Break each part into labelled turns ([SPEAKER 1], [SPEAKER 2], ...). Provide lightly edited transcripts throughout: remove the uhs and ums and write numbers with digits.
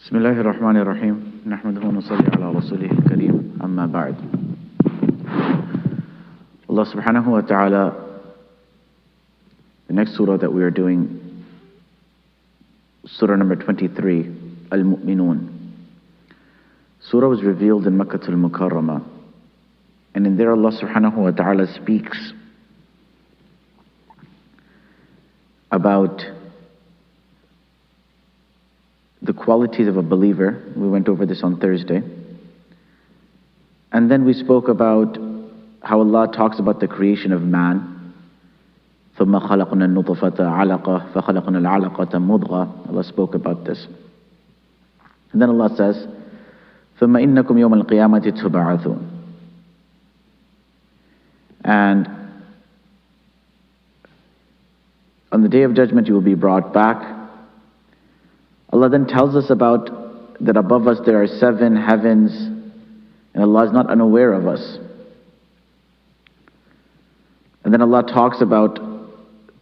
[SPEAKER 1] بسم الله الرحمن الرحيم نحمده ونصلي على رسوله الكريم أما بعد. Allah subhanahu wa ta'ala, the next surah that we are doing, surah number 23, Al-Mu'minun. Surah was revealed in Makkah al-Mukarramah, and in there Allah subhanahu wa ta'ala speaks about the qualities of a believer. We went over this on Thursday. And then we spoke about how Allah talks about the creation of man. ثُمَّ خَلَقْنَا النُّطْفَةَ عَلَقَةً فَخَلَقْنَا الْعَلَقَةَ مُضْغَةً. Allah spoke about this. And then Allah says, ثُمَّ إِنَّكُمْ يَوْمَ الْقِيَامَةِ تُبْعَثُونَ. And on the day of judgment you will be brought back. Allah then tells us about that above us there are 7 heavens, and Allah is not unaware of us. And then Allah talks about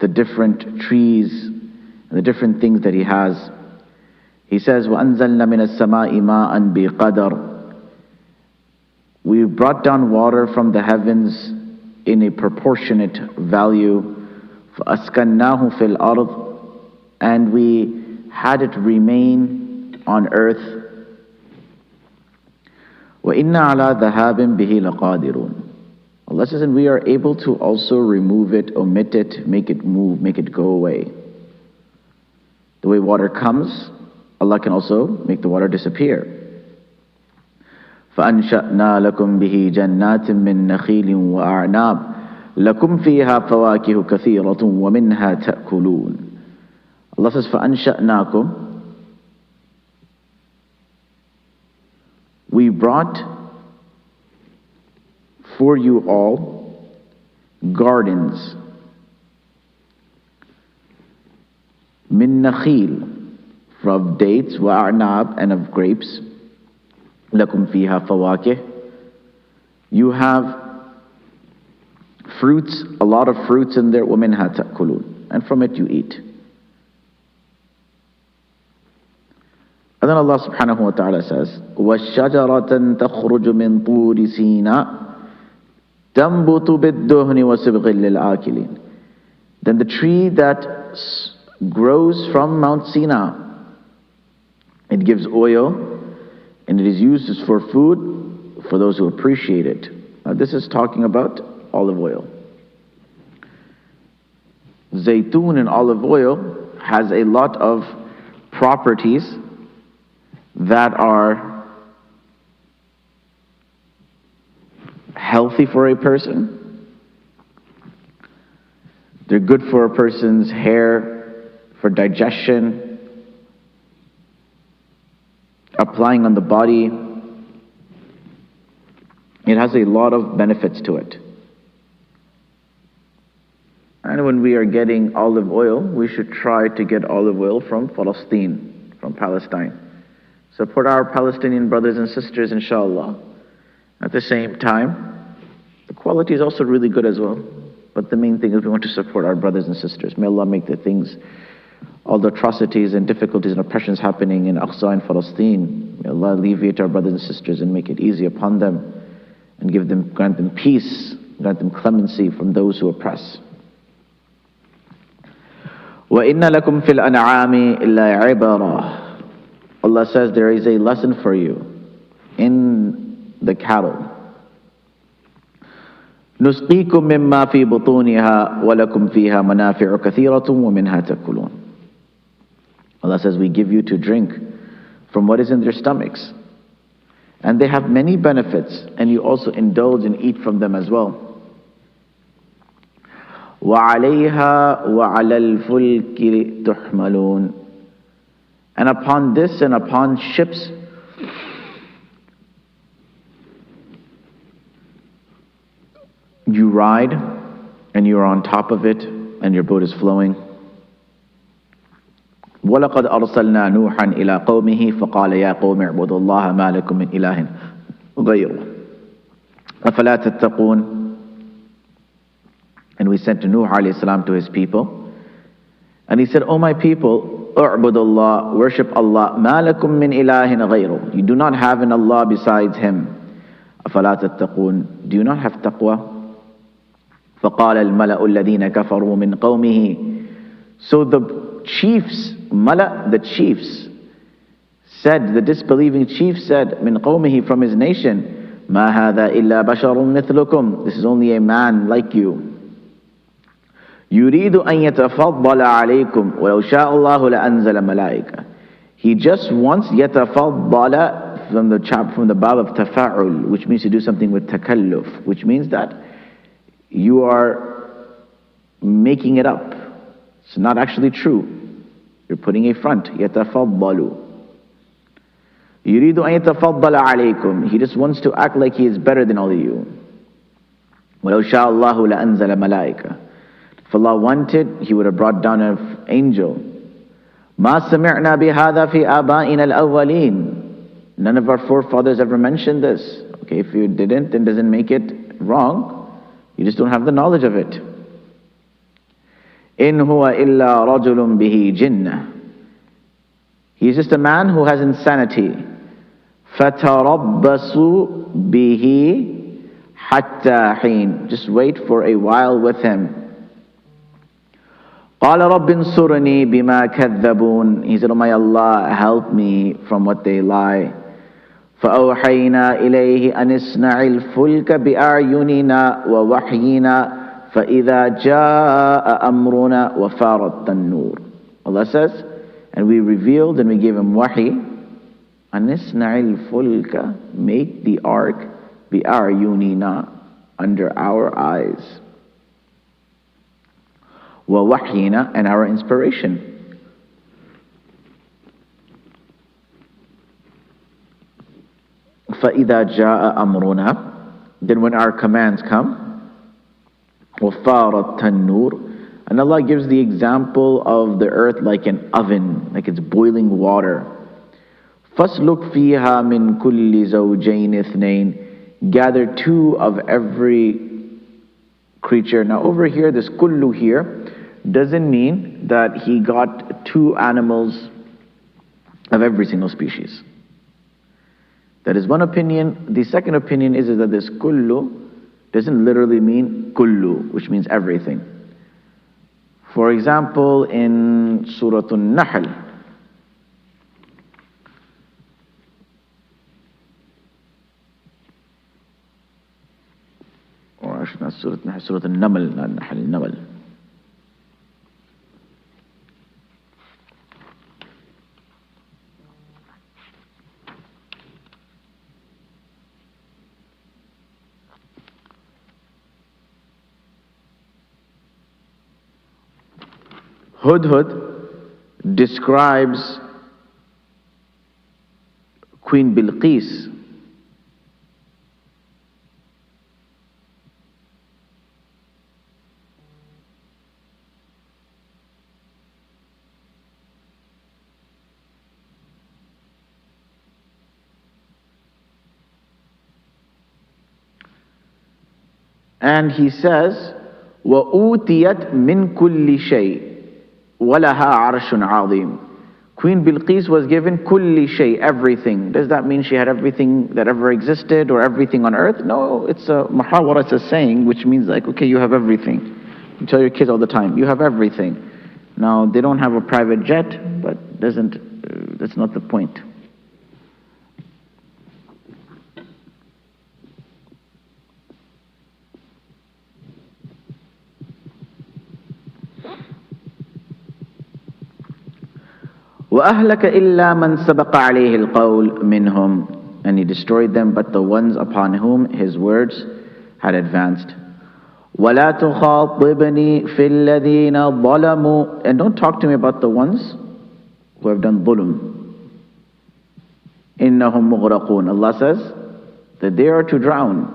[SPEAKER 1] the different trees and the different things that He has. He says, وَأَنزَلْنَا مِنَ السَّمَاءِ مَاءً بِقَدَرٍ. We brought down water from the heavens in a proportionate value. فَأَسْكَنَّاهُ فِي الْأَرْضِ. And we had it remain on earth. وَإِنَّا عَلَى ذَهَابٍ بِهِ لَقَادِرُونَ. Allah says, and we are able to also remove it, omit it, make it move, make it go away. The way water comes, Allah can also make the water disappear. فَأَنْشَأْنَا لَكُمْ بِهِ جَنَّاتٍ مِّن نَخِيلٍ وَأَعْنَابٍ لَكُمْ فِيهَا فَوَاكِهُ كَثِيرَةٌ وَمِنْهَا تَأْكُلُونَ. Allah says, فَأَنْشَأْنَاكُمْ. We brought for you all gardens. مِن نَخِيلٍ, from dates, وَأَعْنَابٍ, and of grapes. لَكُمْ فِيهَا فَوَاكِهُ. You have fruits, a lot of fruits in there. وَمِنْهَا تَأْكُلُونَ. And from it you eat. And then Allah subhanahu wa ta'ala says, وَالشَّجَرَةً تَخْرُجُ مِن طُورِ سِينَاءَ تَنْبُتُ بِالدُّهْنِ وَسِبْغٍ لِلْآكِلِينَ. Then the tree that grows from Mount Sinai, it gives oil, and it is used for food for those who appreciate it. Now this is talking about olive oil. Zaytun and olive oil has a lot of properties that are healthy for a person. They're good for a person's hair, for digestion, applying on the body. It has a lot of benefits to it. And when we are getting olive oil, we should try to get olive oil from Palestine, from Palestine. Support our Palestinian brothers and sisters, inshallah. At the same time, the quality is also really good as well. But the main thing is we want to support our brothers and sisters. May Allah make the things, all the atrocities and difficulties and oppressions happening in Aqsa and Palestine, may Allah alleviate our brothers and sisters and make it easy upon them, and grant them peace, grant them clemency from those who oppress. وَإِنَّ لَكُمْ فِي الْأَنْعَامِ إِلَّا عِبَرًا. Allah says there is a lesson for you in the cattle. نُسْقِيكُم مِّمَّا فِي بُطُونِهَا وَلَكُمْ فِيهَا مَنَافِعُ كَثِيرَةٌ وَمِنْهَا تَأْكُلُونَ. Allah says we give you to drink from what is in their stomachs, and they have many benefits, and you also indulge and eat from them as well. وَعَلَيْهَا وَعَلَى الْفُلْكِ تُحْمَلُونَ. And upon this and upon ships, you ride, and you are on top of it, and your boat is flowing. وَلَقَدْ أَرْسَلْنَا نُوحًا إِلَىٰ قَوْمِهِ فَقَالَ يَا قَوْمِ اعْبُدُوا اللَّهَ مَا لَكُم مِّنْ إِلَٰهٍ غَيْرُهُ أَفَلَا تَتَّقُونَ. And we sent Nuh alayhi salam to his people, and he said, "O my people, اعبدوا الله, worship Allah, ما لكم من إله غيره, you do not have an Allah besides Him. أفلا تتقون, do you not have taqwa? فقال الملأ الذين كفروا من قومه, so the chiefs, mala, the chiefs said, the disbelieving chief said, من قومه, from his nation, ما هذا إلا بشر مثلكم, this is only a man like you. يريد أن يتفضل عليكم ولو شاء الله لأنزل ملائكة. He just wants يتفضل from the bab of tafa'ul, which means to do something with takalluf, which means that you are making it up. It's not actually true. You're putting a front. يتفضل. يريد أن يتفضل عليكم. He just wants to act like he is better than all of you. ولو شاء الله لأنزل ملائكة. If Allah wanted, He would have brought down an angel. ما سمعنا بهذا في آبائنا الأولين. None of our forefathers ever mentioned this. Okay, if you didn't, then doesn't make it wrong. You just don't have the knowledge of it. إن هو إلا رجل به جنة. He is just a man who has insanity. فتربصوا به حتى حين. Just wait for a while with him. قال رب انصرني بما كذبون. He said, oh my Allah, help me from what they lie. فأوحينا إليه أن اصنع الفلك بأعيننا ووحينا فإذا جاء أمرنا وفارت النور. Allah says, and we revealed and we gave him wahi, أن اصنع الفلك, make the ark, بأعيننا, under our eyes. وَوَحْيِنَا, and our inspiration. فَإِذَا جَاءَ أَمْرُنَا, then when our commands come, وَفَارَتْ النُّورُ, and Allah gives the example of the earth like an oven, like it's boiling water. فَاسْلُكْ فِيهَا مِنْ كُلِّ زَوْجَيْنِ اثْنَيْنِ, gather two of every creature. Now over here, this kullu here doesn't mean that he got two animals of every single species. That is one opinion. The second opinion is that this kullu doesn't literally mean kullu, which means everything. For example, in Surah An-Nahl, or actually not Surah An-Nahl, Surah An-Naml, not Nahl, Naml. Hudhud describes Queen Bilqis. And he says, وَأُوتِيَتْ مِنْ كُلِّ شَيْءٍ وَلَهَا عَرْشٌ عَظِيمٌ. Queen Bilqis was given kulli shay, everything. Does that mean she had everything that ever existed or everything on earth? No, it's a muhawara, it's a saying, which means like, okay, you have everything. You tell your kids all the time, you have everything. Now, they don't have a private jet, but that's not the point. وَأَهْلَكَ إِلَّا مَنْ سَبَقَ عَلَيْهِ الْقَوْلُ مِنْهُمْ, and he destroyed them but the ones upon whom his words had advanced. وَلَا تُخَاطِبْنِي فِي الَّذِينَ ظَلَمُوا, and don't talk to me about the ones who have done dhulm. إِنَّهُمْ مُغْرَقُونَ, Allah says that they are to drown.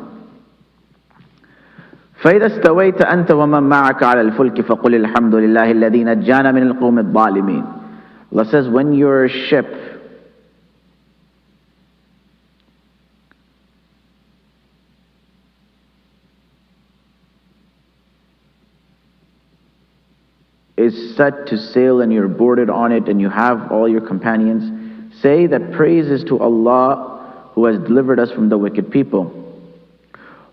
[SPEAKER 1] فَإِذَا اسْتَوَيْتَ أَنْتَ وَمَنْ مَعَكَ عَلَى الْفُلْكِ فَقُلِ الْحَمْدُ لِلَّهِ الَّذِي نَجَّانَا مِنَ الْقَوْمِ الظَّالِمِينَ. Allah says, when your ship is set to sail and you're boarded on it and you have all your companions, say that praise is to Allah who has delivered us from the wicked people.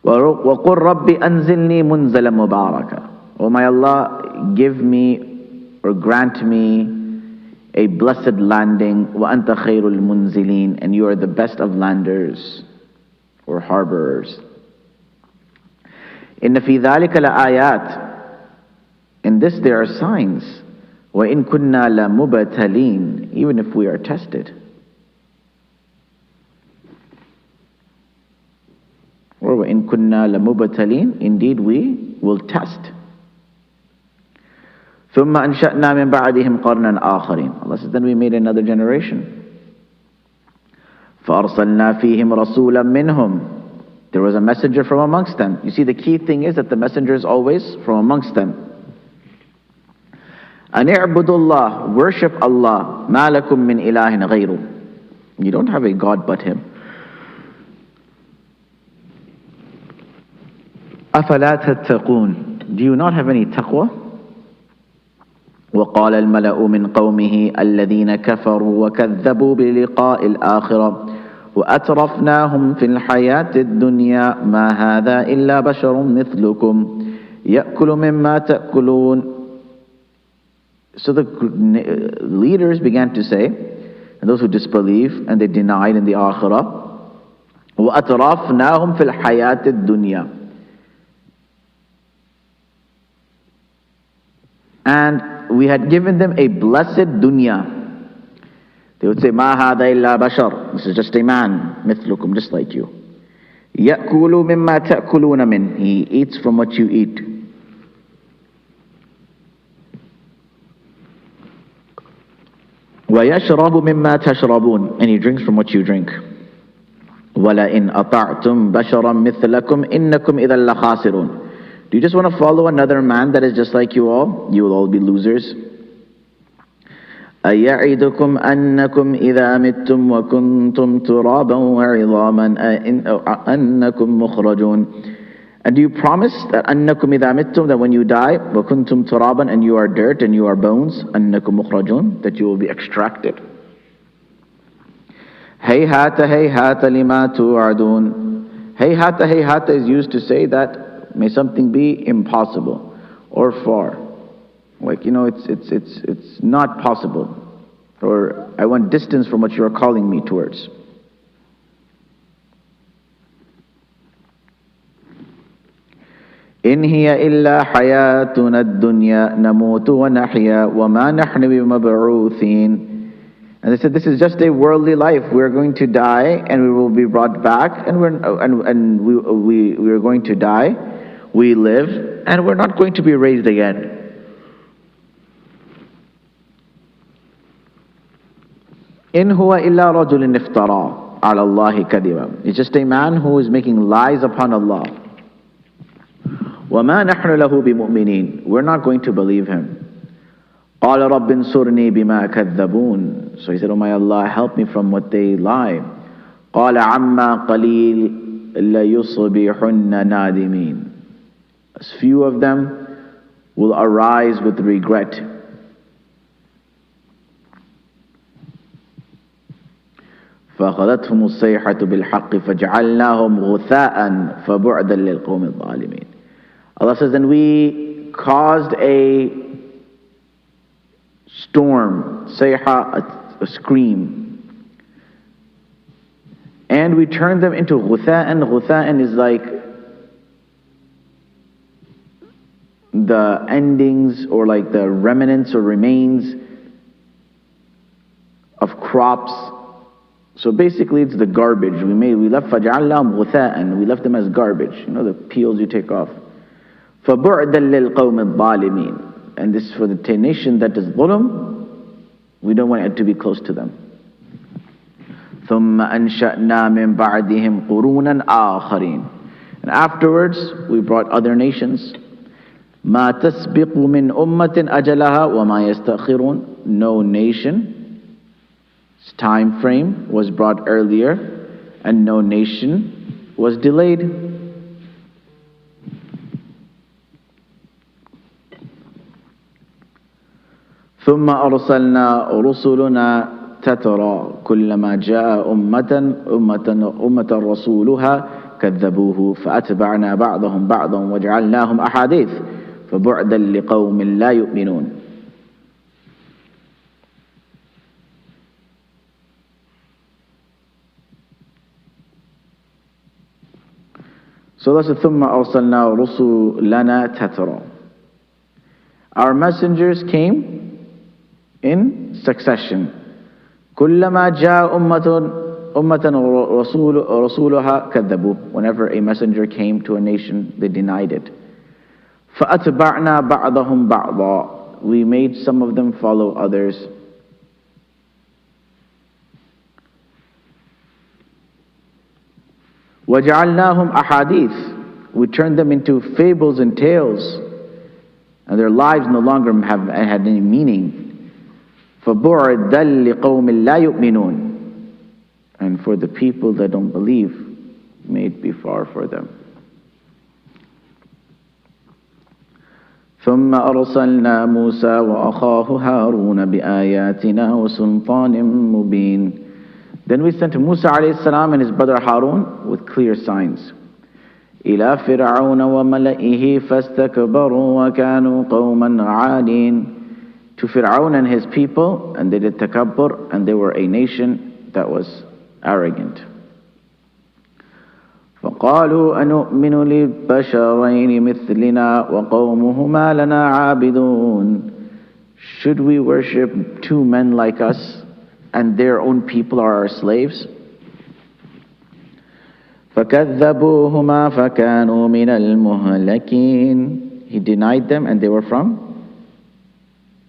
[SPEAKER 1] وَقُلْ رَبِّ أَنزِلْنِي مُنزَلًا مُبَارَكًا. Oh my Allah, give me or grant me a blessed landing. وَأَنْتَ خَيْرُ الْمُنزِلِينَ. And you are the best of landers or harborers. إِنَّ فِي ذَلِكَ لَآيَاتٍ. In this there are signs. وَإِن كُنَّا لَمُبْتَلِينَ. Even if we are tested. Or وَإِن كُنَّا لَمُبْتَلِينَ. Indeed we will test. ثُمَّ أَنشَأْنَا مِن بَعْدِهِمْ قَرْنًا آخَرِينَ. Allah says, then we made another generation. فَأَرْسَلْنَا فِيهِمْ رَسُولًا مِّنْهُمْ. There was a messenger from amongst them. You see, the key thing is that the messenger is always from amongst them. أَنِ اعْبُدُوا اللَّهِ. Worship Allah. مَا لَكُم مِّنْ إِلَٰهٍ غَيْرُهُ. You don't have a God but Him. أَفَلَا تَتَّقُونَ. Do you not have any taqwa? وقال الملأ من قومه الذين كفروا وكذبوا بلقاء الآخرة وأترفناهم في الحياة الدنيا ما هذا إلا بشر مثلكم يأكل مما تأكلون. So the leaders began to say, and those who disbelieve and they denied in the Akhirah, وَأَتْرَفْنَاهُمْ فِي الْحَيَاةِ الدُّنْيَا. And we had given them a blessed dunya. They would say, مَا هَذَا إِلَّا بَشَرٌ. This is just a man, مثلكم, just like you. يَأْكُلُ مِمَّا تَأْكُلُونَ مِنْ. He eats from what you eat. وَيَشْرَبُ مِمَّا تَشْرَبُونَ. And he drinks from what you drink. وَلَئِنْ أَطَعْتُمْ بَشَرًا مِثْلَكُمْ إِنَّكُمْ إِذًا لَخَاسِرُونَ. Do you just want to follow another man that is just like you all? You will all be losers. أَيَعِدُكُمْ أَنَّكُمْ إِذَا مِتُّمْ وَكُنْتُمْ تُرَابًا وَعِظَامًا أَنَّكُمْ مُخْرَجُونَ. And do you promise that أَنَّكُمْ إِذَا مِتُّمْ, that when you die, وَكُنْتُمْ تُرَابًا, and you are dirt and you are bones, أَنَّكُمْ مُخْرَجُونَ, that you will be extracted? هَيْهَاتَ هَيْهَاتَ لِمَا تُوعَدُونَ. هَيْهَاتَ هَيْهَاتَ is used to say that may something be impossible or far. Like, it's not possible. Or I want distance from what you are calling me towards. إِنْ هِيَ إِلَّا حَيَاتُنَا الدُّنْيَا نَمُوتُ وَنَحْيَا وَمَا نَحْنُ بِمَبْعُوثِينَ. And they said, this is just a worldly life. We're going to die and we will be brought back, and we are going to die. We live and we're not going to be raised again. إِنْ هُوَ إِلَّا رَجُلٍ افْتَرَى عَلَى اللَّهِ كَذِبًا. It's just a man who is making lies upon Allah. وَمَا نَحْنُ لَهُ بِمُؤْمِنِينَ. We're not going to believe him. قَالَ رَبِّ انصُرْنِي بِمَا كَذَّبُونَ. So he said, oh my Allah, help me from what they lie. قَالَ عَمَّا قَلِيلٍ لَيُصْبِحُنَّ نَادِمِينَ. As few of them will arise with regret. فَأَخَذَتْهُمُ الصَّيْحَةُ بِالْحَقِّ فَجَعَلْنَاهُمْ غُثَاءً فَبُعْدًا لِلْقَوْمِ الظَّالِمِينَ. Allah says, then we caused a storm, sayha, a scream, and we turned them into ghutha'an. Ghutha'an is like the endings or like the remnants or remains of crops. So basically it's the garbage we left. فَجَعَلْنَاهُمْ غُثَاءً. We left them as garbage, the peels you take off. فَبُعْدًا لِلْقَوْمِ الظَّالِمِينَ. And this is for the nation that is dhulm. We don't want it to be close to them. ثُمَّ أَنشَأْنَا مِن بَعْدِهِمْ قُرُونًا آخَرِينَ. And afterwards we brought other nations. مَا تَسْبِقُ مِنْ أُمَّةٍ أَجَلَهَا وَمَا يَسْتَأْخِرُونَ. No nation's time frame was brought earlier, and no nation was delayed. ثم أرسلنا رسلنا تترى كلما جاء أمة رسولها كذبوه فأتبعنا بعضهم بعضا وجعلناهم أحاديث فبعدا لقوم لا يؤمنون. So that's the ثم أرسلنا رسلنا تترى. Our messengers came in succession. كلما جاء أمة رسولها كذبوا. Whenever a messenger came to a nation, they denied it. فأتبعنا بعضهم بعضا. We made some of them follow others. وجعلناهم أحاديث. We turned them into fables and tales, and their lives no longer had any meaning. فبعدا لقوم لا يؤمنون. And for the people that don't believe, may it be far for them. ثم أرسلنا موسى وأخاه هارون بآياتنا وسلطان مبين. Then we sent Musa alayhi salam and his brother Harun with clear signs. إلى فرعون وملئه فاستكبروا وكانوا قوما عالين. To Fir'aun and his people, and they did takabbur, and they were a nation that was arrogant. فقالوا أنؤمن للبشرين مثلنا وقومهما لنا عابدون. Should we worship two men like us and their own people are our slaves? فكذبوهما فكانوا من المهلكين. He denied them and they were from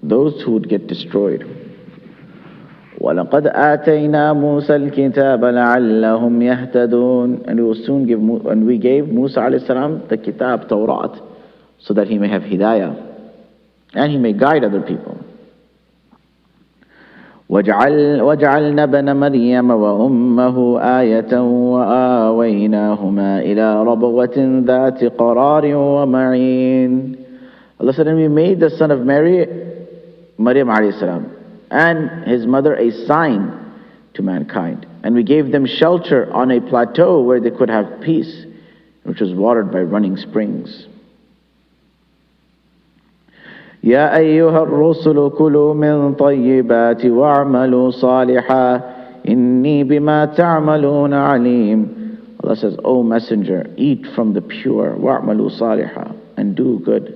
[SPEAKER 1] those who would get destroyed. وَلَقَدْ آتَيْنَا مُوسَى الْكِتَابَ لَعَلَّهُمْ يَهْتَدُونَ. And we will soon give, and we gave Musa alayhi salam the kitab, Tawrat, so that he may have hidayah and he may guide other people. وَجَعَلْنَا بَنَ مَرْيَمَ وَأُمَّهُ آيَةً وَآوَيْنَاهُمَا إِلَىٰ رَبْوَةٍ ذَاتِ قَرَارٍ وَمَعِينٍ. Allah said, and we made the son of Mary, Maryam alayhi salam, and his mother a sign to mankind. And we gave them shelter on a plateau where they could have peace, which was watered by running springs. يا أيها الرسل كلوا من طيبات واعملوا صالحا إني بما تعملون عليم. Allah says, O messenger, eat from the pure, واعملوا صالحا, and do good.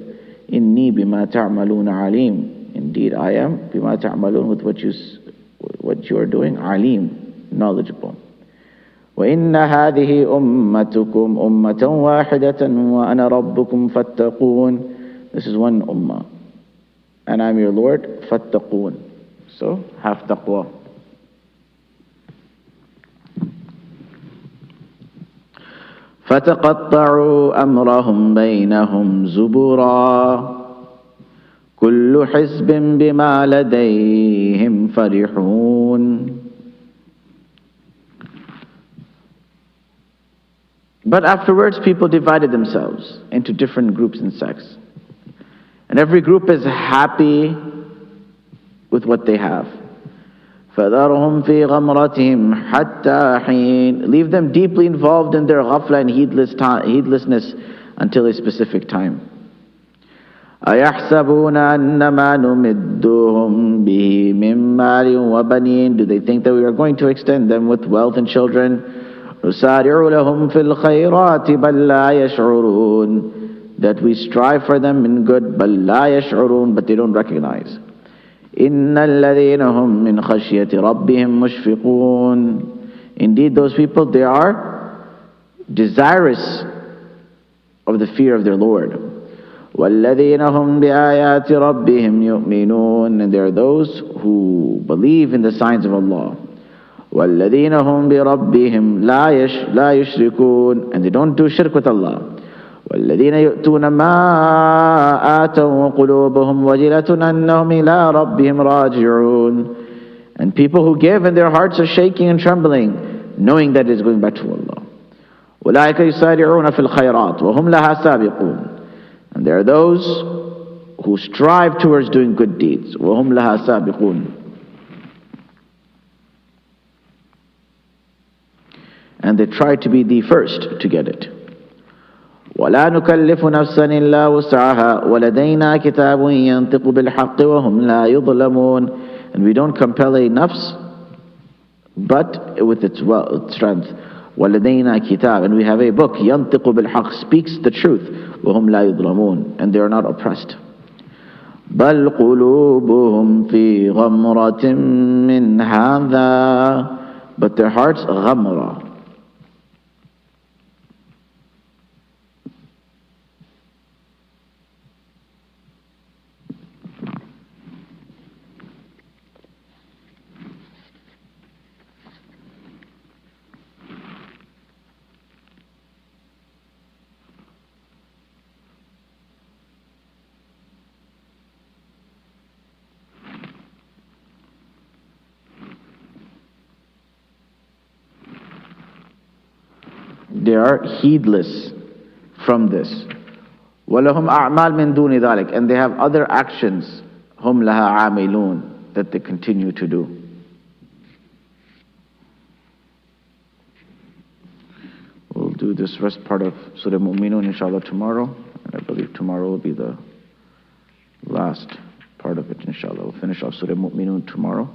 [SPEAKER 1] إني بما تعملون عليم. Indeed, I am بما تعملون, with what you are doing, عليم, knowledgeable. وإن هذه أمتكم أمة واحدة وأنا ربكم فاتقون. This is one ummah, and I'm your Lord, فاتقون. So, have taqwa. فتقطعوا أمرهم بينهم زبرا كل حزب بما لديهم فرحون. But afterwards people divided themselves into different groups and sects. And every group is happy with what they have. فَذَرْهُمْ فِي غَمْرَتِهِمْ حَتَّى حِينٍ. Leave them deeply involved in their ghafla and heedlessness until a specific time. أَيَحْسَبُونَ أَنَّمَا نُمِدُّهُمْ بِهِ مِن مَالٍ وَبَنِينَ. Do they think that we are going to extend them with wealth and children? نُسَارِعُ لَهُمْ فِي الْخَيْرَاتِ بَل لَا يَشْعُرُونَ. That we strive for them in good, بَل لَا يَشْعُرُونَ, but they don't recognize. إِنَّ الَّذِينَ هُمْ مِنْ خَشْيَةِ رَبِّهِمْ مُشْفِقُونَ. Indeed, those people, they are desirous of the fear of their Lord. وَالَّذِينَ هُمْ بِآيَاتِ رَبِّهِمْ يُؤْمِنُونَ. And there are those who believe in the signs of Allah. وَالَّذِينَ هُمْ بِرَبِّهِمْ لَا يُشْرِكُونَ. And they don't do shirk with Allah. وَالَّذِينَ يُؤْتُونَ مَا آتَوْا وَقُلُوبُهُمْ وَجِلَةٌ أَنَّهُمْ إِلَىٰ رَبِّهِمْ راجعون. And people who give and their hearts are shaking and trembling, knowing that it is going back to Allah. أُولَٰئِكَ يُسَارِعُونَ فِي الْخَيْرَاتِ وَهُمْ لَهَا سَابِقُونَ. And there are those who strive towards doing good deeds. وَهُمْ لَهَا سَابِقُونَ. And they try to be the first to get it. وَلَا نُكَلِّفُ نَفْسًا إِلَّا وُسْعَهَا وَلَدَيْنَا كِتَابٌ يَنْطِقُ بِالْحَقِّ وَهُمْ لَا يُظْلَمُونَ. And we don't compel a nafs, but with its strength. وَلَدَيْنَا كِتَابٌ. And we have a book, يَنْطِقُ بِالْحَقِّ, speaks the truth. وَهُمْ لَا يُظْلَمُونَ. And they are not oppressed. بَلْ قُلُوبُهُمْ فِي غَمْرَةٍ مِّنْ هَذَا. But their hearts, غَمْرَةٍ. They are heedless from this. وَلَهُمْ أَعْمَالٌ مِّن دُونِ ذَلِكَ. And they have other actions, هُمْ لَهَا عَامِلُونَ, that they continue to do. We'll do this rest part of Surah Mu'minun inshallah tomorrow. I believe tomorrow will be the last part of it inshallah. We'll finish off Surah Mu'minun tomorrow.